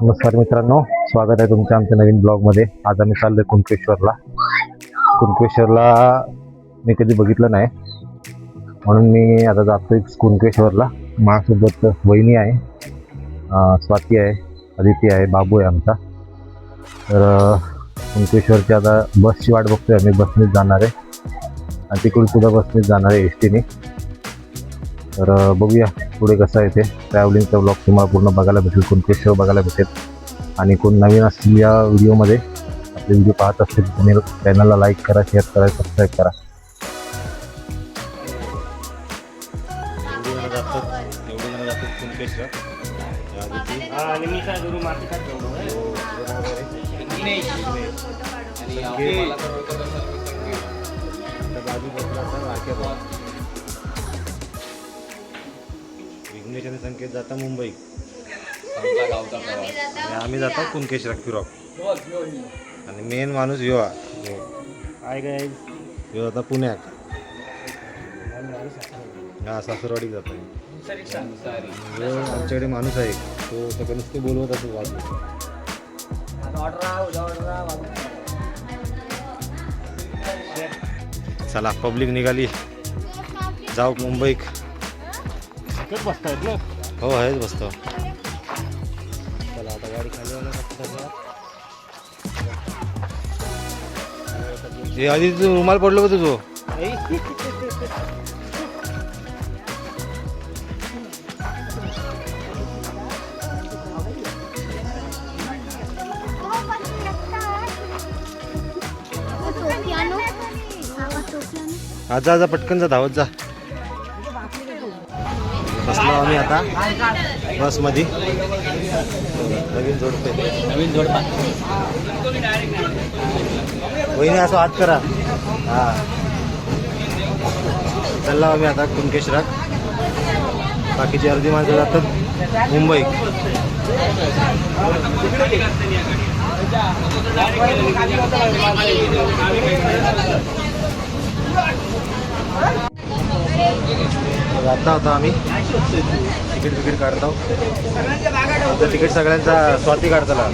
नमस्कार मित्रांनो, स्वागत आहे तुमच्या आमच्या नवीन ब्लॉगमध्ये. आज आम्ही चाललोय कुणकेश्वरला. मी कधी बघितलं नाही, म्हणून मी आता जातोय कुणकेश्वरला. माझ्यासोबत वहिनी आहे, स्वाती आहे, आदिती आहे, बाबू आहे आमचा. तर कुणकेश्वरची आता बसची वाट बघतोय आम्ही. बसनेच जाणार आहे आणि तिकडून सुद्धा बसनेच जाणार आहे, एस टीने. तर बघूया पुढे कसं आहे ते. ट्रॅव्हलिंगचा ब्लॉग तुम्हाला पूर्ण बघायला भेटेल, कुणकेश्वर बघायला भेटेल. आणि कोण नवीन असतील या व्हिडिओमध्ये, आपले व्हिडिओ पाहत असतील तुम्ही चॅनलला लाईक करा, शेअर करा, सबस्क्राईब करा. विघ्नेश संकेत जाता मुंबई, आम्ही जातो कुणकेश्वर फिरॉक. आणि मेन माणूस यो आहे काय, यो आता पुण्यात. हा, सासरवाडीत जातो. आमच्याकडे माणूस आहे तो सगळं नुसते बोलवत असतो बाजू. चला, पब्लिक निघाली, जाऊ मुंबई. बसतायत ना? हो, आहेच बसतो. चला आता गाडी खाली हे आधी तू रुमाल पडलो का तुझं? आज जा, पटकन जा, धावत जा. बसलो आम्ही आता बसमध्ये. नवीन जोडपे वहिनी असं हात करा. हा, चाललो आम्ही आता कुणकेश्वरात. बाकीची अर्धी माणसं जातात मुंबई. जाता होता आम्ही तिकीट काढतो. आता तिकीट सगळ्यांचा स्वाती काढताला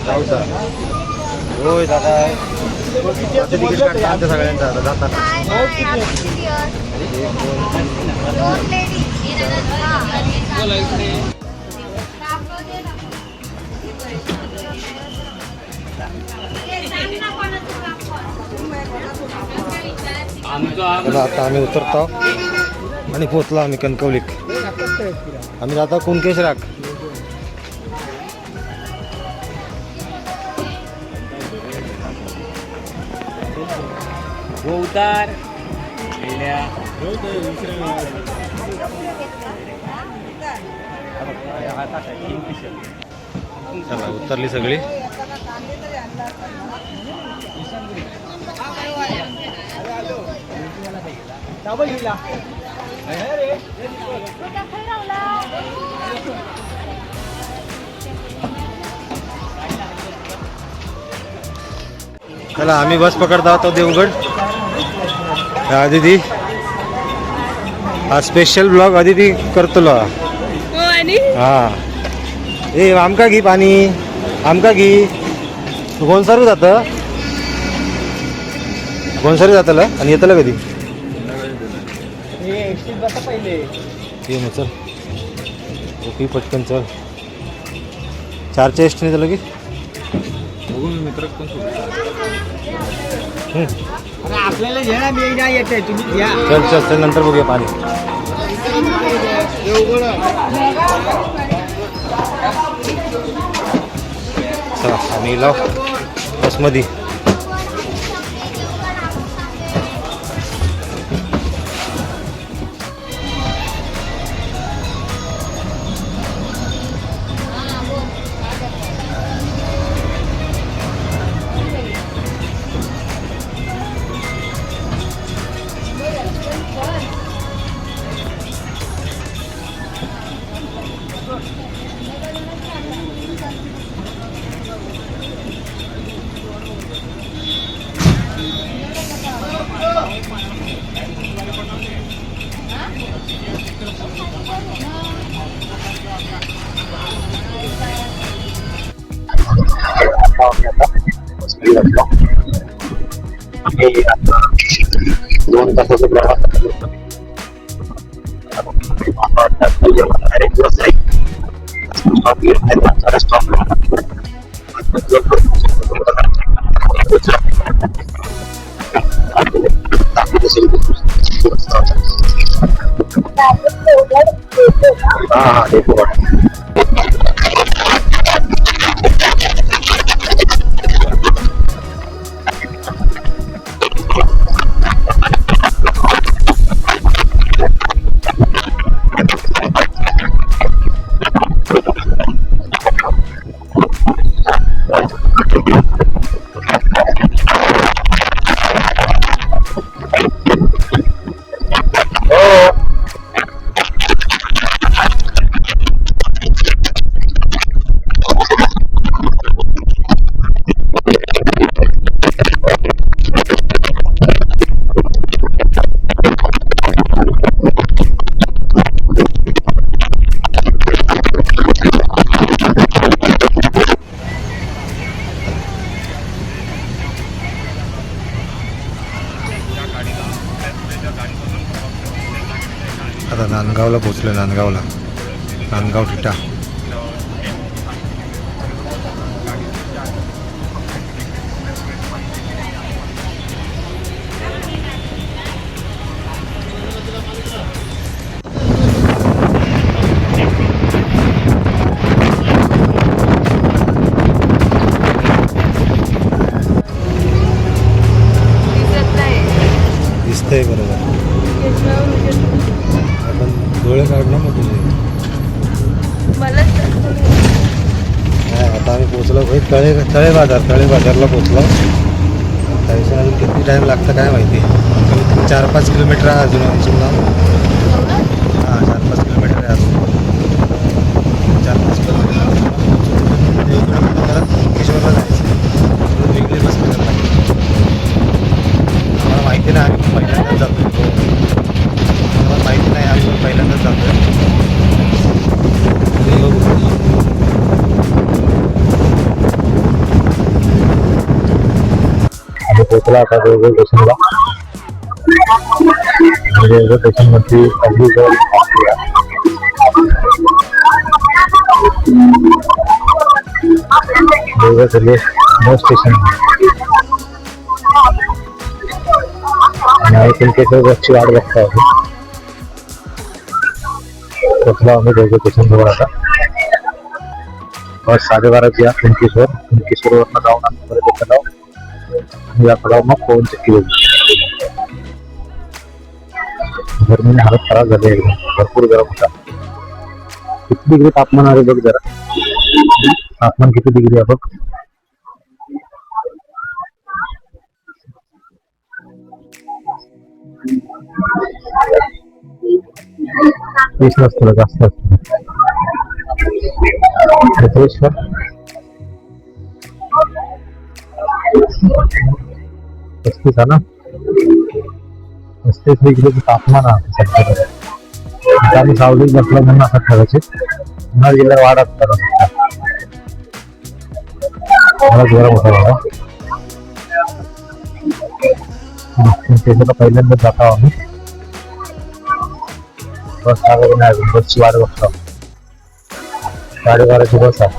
जाऊचा. होय दादा, तिकीट काढता आमच्या सगळ्यांचा आता जाताना. आता आम्ही उतरतो आणि पोचलो आम्ही कणकवलीत. आम्ही जातो कुणकेश्वरात. चला, उतरली सगळी. चला, आम्ही बस पकडतो आहोत देवगड. आदिती हा स्पेशल ब्लॉग आदिती करतो. हा, ए आमका घे पाणी, आमका घे. गोनसारू जातं, गोनसारू जातलं आणि येतलं कधी ये मग. चल ओके, पटकन चल. 4च्या एसटीने झालं की मित्र आपल्याला घेणार मी नाही येते, तुम्ही घ्या. चल चल चल, नंतर बघूया पाणी. चला, आम्ही लाव बसमध्ये. खाली बसलो. आम्ही आता 2 तासाचा प्रवास करतो. डायरेक्ट बस आहे. स्टॉप घेत नाही, माणसाला स्टॉप हा येतो. आता नांदगावला पोचलो. नांदगाव टिटा. दिसतंय बरोबर. आपण डोळे काढ ना मग तुझे. नाही आता आम्ही पोचलो भाई तळे बाजारला पोचलो. त्याच्या अजून किती टाईम लागतं काय माहिती. 4-5 किलोमीटर आहे अजून आमचं नाव. हां 4-5 किलोमीटर आहे अजून. 4-5 किलोमीटर परत मुंकेश्वरला जायचं. वेगळी बस करायला लागते. आम्हाला माहिती नाही, आम्ही पहिल्यांदाच जातो. आम्हाला माहिती नाही, आम्ही पण पहिल्यांदाच जातो. आम्ही पोचला आता रेल्वे स्टेशनला. रेल्वे स्टेशनवरती अगदी जवळ रेल्वे बस स्टेशन आणि कुणकेश्वर बसची वाट बघता होती. पोचला आम्ही रेल्वे स्टेशन जवळ. आता बस 12:30ची आहे. कुणकेश्वरवरनं जाऊन आम्ही परत इथं जाऊ. याकडे मग पवन चक्की गरमीने हालत खराब झाली आहे. भरपूर गरम होता. किती डिग्री तापमान आहे बघ जरा. तापमान किती डिग्री आहे बघ. तीस नसतं, जास्त असतं. 35 आहे ना. 35 डिग्री तापमान आहे सध्या. आणि सावलीत बसलं म्हणून असं कदाचित पुन्हा गेल्यावर वाढत मला गरम होता बाबा. पहिल्यांदाच जातो आम्ही. बस लागत नाही अजून. बसची वाट बघतो. 12:30ची बस आहे.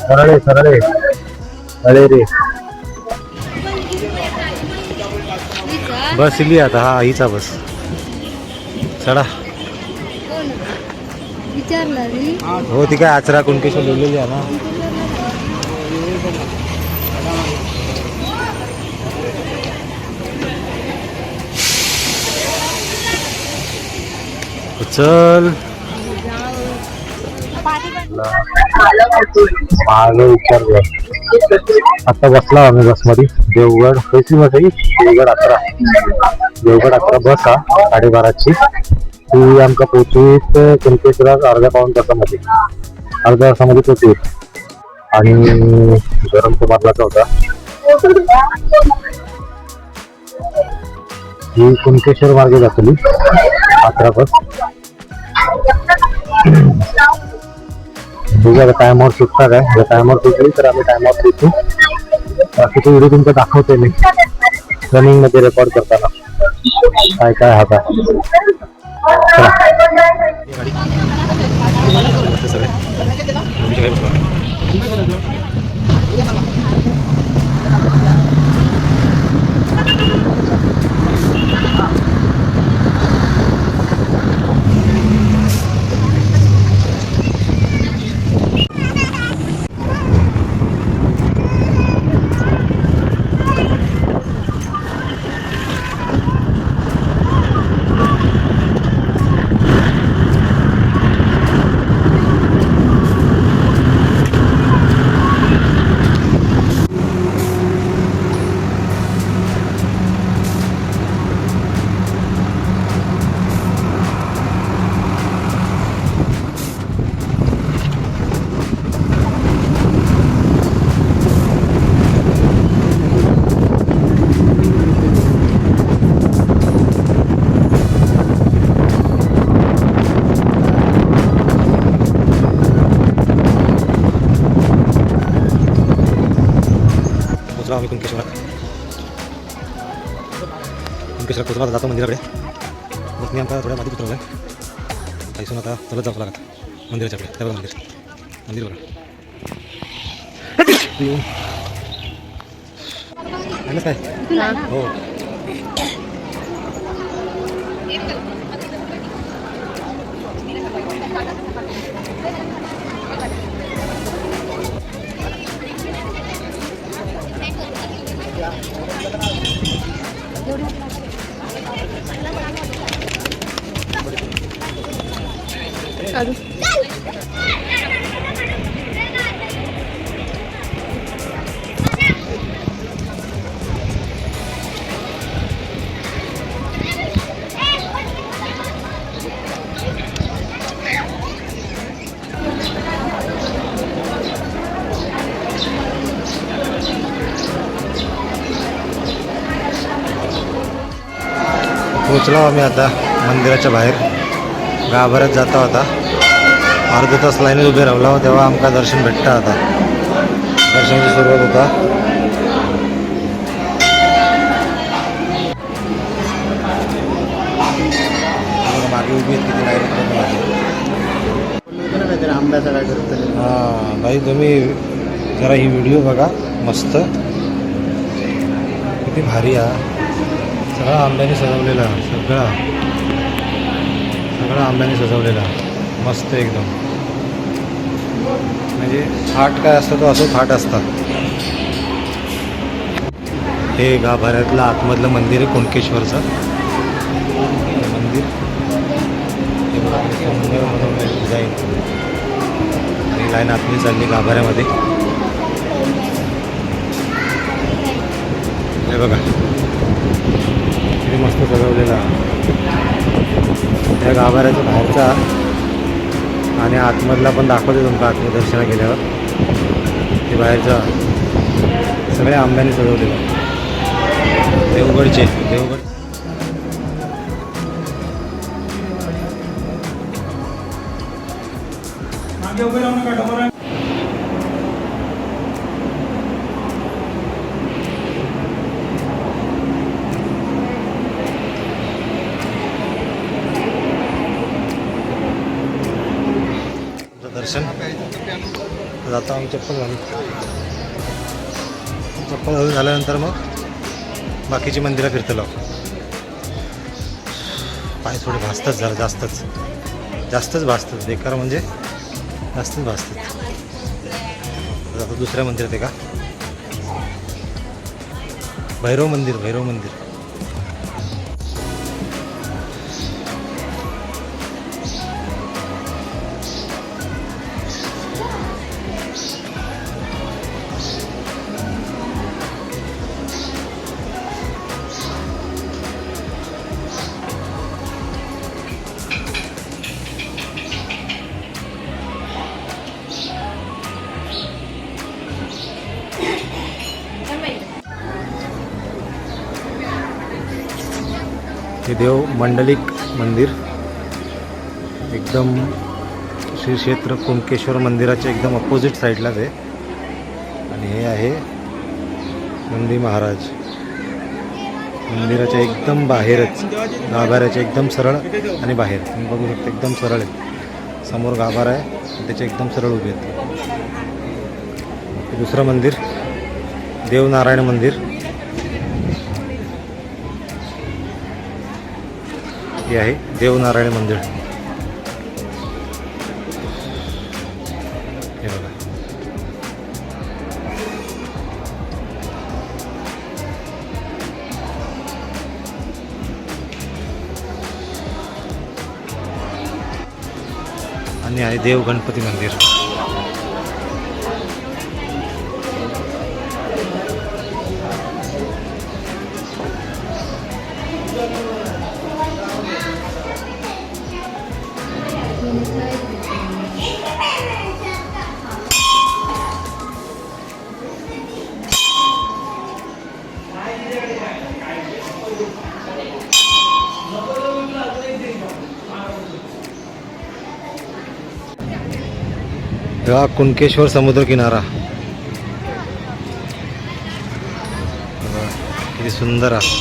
सरळे रे बस इली आता. हा हीचा बस. चढा. हो ती काय आचरा कुणकेश्वर लिहिलेली आहे ना. चल विचार. आता बसला आम्ही बसमध्ये. देवगड कशी बस आहे. देवगड 11 बस हा 12:30ची. ती आमका पोचवीत कुणकेश्वरात अर्ध्या-पाऊण तासामध्ये पोचवीत. आणि गरम तो मारलाचा होता. ही कुणकेश्वर मार्गे जातली 11 बस. ठीक आहे, टायमावर सुटणार आहे. जर टायमावर सुटली तर आम्ही टायमावर सुटू. बाकीचे व्हिडिओ तुमचा दाखवते मी रनिंग मध्ये रेकॉर्ड करताना काय काय हातात. आम्ही कुणकेश्वरात पोचला जातो मंदिराकडे. मग मी आमचा थोड्या मातीत उतरवलं आहे. इथून आता चलत जावं लागत मंदिराच्याकडे. त्यावर मंदिर बघा. काय हो पोचलो आम्ही आता मंदिराच्या बाहेर. गाभाऱ्यात जाता होता. अर्धा तास लाईनीत उभे राहिलो तेव्हा आमका दर्शन भेटता. आता दर्शनाची सुरुवात होता. मागे उभी आहेत किती लाईन आंब्याचा काय करत. हां भाई तुम्ही जरा ही व्हिडिओ बघा. मस्त किती भारी हा. सगळा आंब्याने सजवलेला. सगळा आंब्याने सजवलेला. मस्त एकदम. म्हणजे थाट काय असतं तो असं थाट असतात. हे गाभाऱ्यातलं आतमधलं मंदिर आहे कुणकेश्वरचं मंदिर. हे बघा सुंदर म्हणून डिझाईन. ही लाईन आतली चालली गाभाऱ्यामध्ये. हे बघा किती मस्त सजवलेला. त्या गाभाऱ्याचा बाहेरचा आणि आतमधला पण दाखवते तुमका. आत्मदर्शना केल्यावर ते बाहेरचा सगळ्या आंब्याने सजवलेलं. देवगडचे देवगड. दर्शन जाता आम्ही चप्पल घालून. चप्पल घालून झाल्यानंतर मग बाकीची मंदिरं फिरतलो. पाय थोडे भासतात जरा जास्तच भासतात. बेकार म्हणजे जास्तच भासतात. आता दुसऱ्या मंदिरात आहे का भैरव मंदिर. हे देव मंडलिक मंदिर एकदम श्री क्षेत्र कुणकेश्वर मंदिराच्या एकदम अपोजिट साईडलाच आहे. आणि हे आहे नंदी महाराज. मंदिराच्या एकदम बाहेरच, गाभाऱ्याच्या एकदम सरळ आणि बाहेर तुम्ही बघू शकता एकदम सरळ आहे. समोर गाभारा आहे आणि त्याच्या एकदम सरळ उभे आहेत. दुसरं मंदिर देवनारायण मंदिर. हे आहे देवनारायण मंदिर. हे बघा. आणि आहे देव गणपती मंदिर. हा कुणकेश्वर समुद्र किनारा. बघा, किती सुंदर आहे.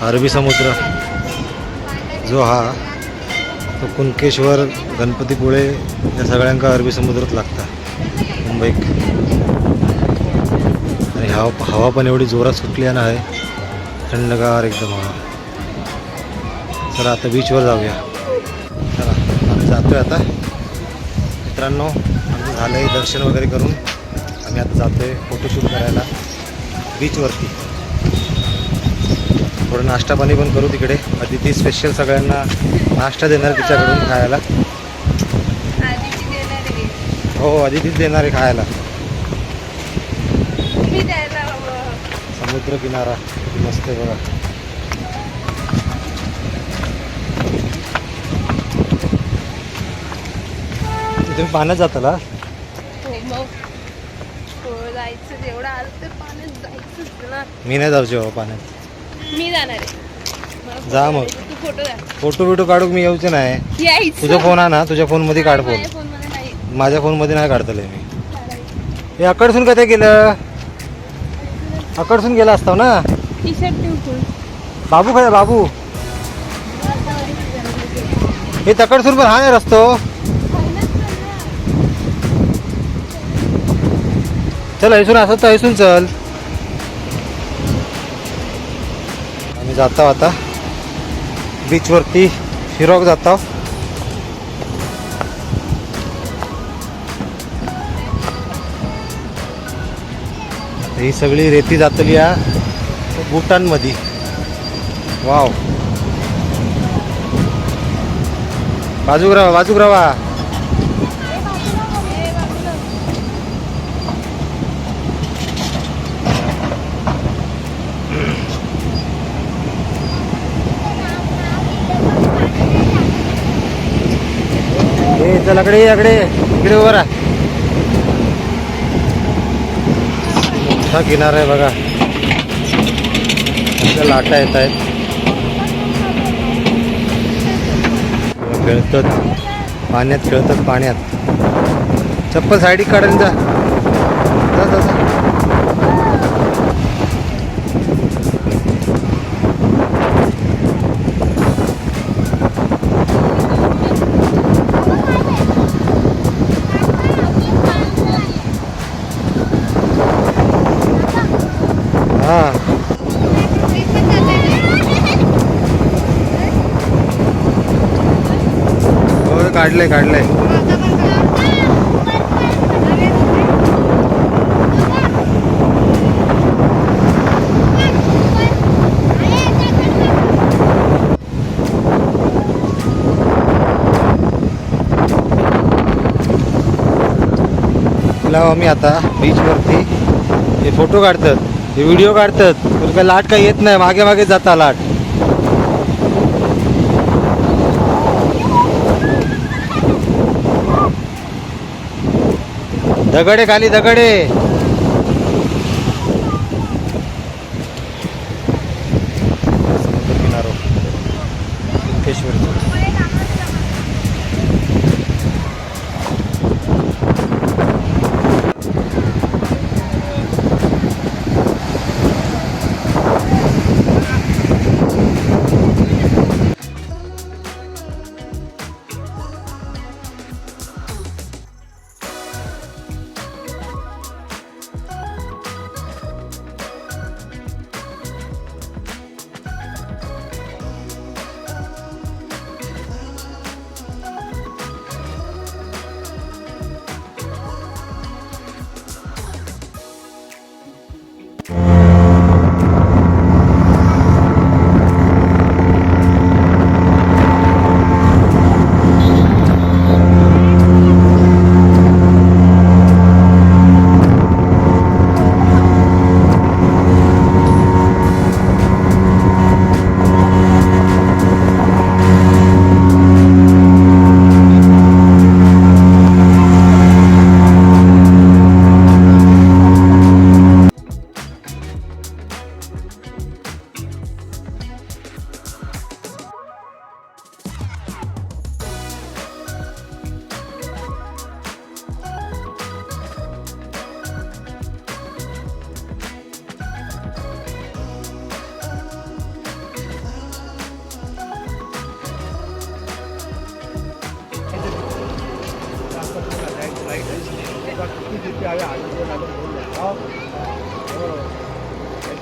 अरबी समुद्र जो हा तो कुणकेश्वर गणपतीपुळे या सगळ्यांका अरबी समुद्रात लागता मुंबईत. आणि हवा पण एवढी जोरात सुटली आहे, थंडगार एकदम हवा. चला आता बीचवर जाऊया. चला आम्ही जातोय आता. मित्रांनो, आमचं झालं आहे दर्शन वगैरे करून आम्ही आता जातोय फोटोशूट करायला बीचवरती. थोडं नाश्ता पाणी पण करू तिकडे. अदिती स्पेशल सगळ्यांना नाश्ता देणार तिच्याकडून खायला. हो, अदितीच देणार आहे खायला. समुद्र किनारा किती मस्त आहे बघा. तुम्ही पाण्यात जाताला? मी नाही जाऊ जेव्हा पाण्यात. मी जाणार आहे. जा मग. तू फोटो द्या. फोटो बिटो काढू मी यायचे नाही. यायचं. तुझा फोन आहे ना, तुझ्या फोन मध्ये काढ फोन. माझ्या फोनमध्ये नाही. माझ्या फोन मध्ये नाही काढतले मी. हे अकडसून कधी गेलं? अकडसून गेला असता ना. टी शर्ट ठेवून बाबू काय बाबू? हे तकडसून पण हा नाही रस्तो. चल ऐसून असत तर ऐसून चल. आम्ही जातो आता बीचवरती फिरॉक जातो. ही सगळी रेती जातली या भूटानमध्ये. वाव, बाजूक राहा बाजूक राहा. चल अकडे इकडे उभं राहा. मोठा किनारा आहे बघा. लाटा येत आहेत. खेळतात पाण्यात, खेळतात पाण्यात. चप्पल साईडिक काढून जा. जा जा जा. हां, हो काढलंय काढलंय. आम्ही आता बीचवरती हे फोटो काढतात, हे व्हिडिओ काढतात. तर काय लाट काही येत नाही, मागे मागे जाता लाट. दगडे खाली दगडे. समुद्र किनारो कुणकेश्वरचं.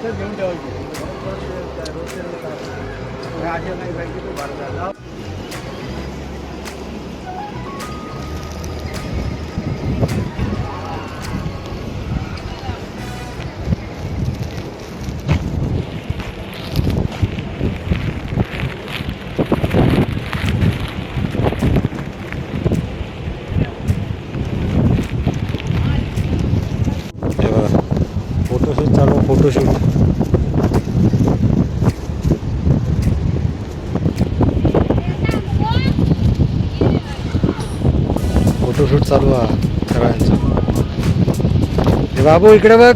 घेऊन ठेवायची असे नाही पाहिजे तो भारताला. हे बघा फोटोशूट चालू आहे, फोटोशूट. फोटोशूट चालू आहे सगळ्यांचं. हे बाबू इकडे बघ.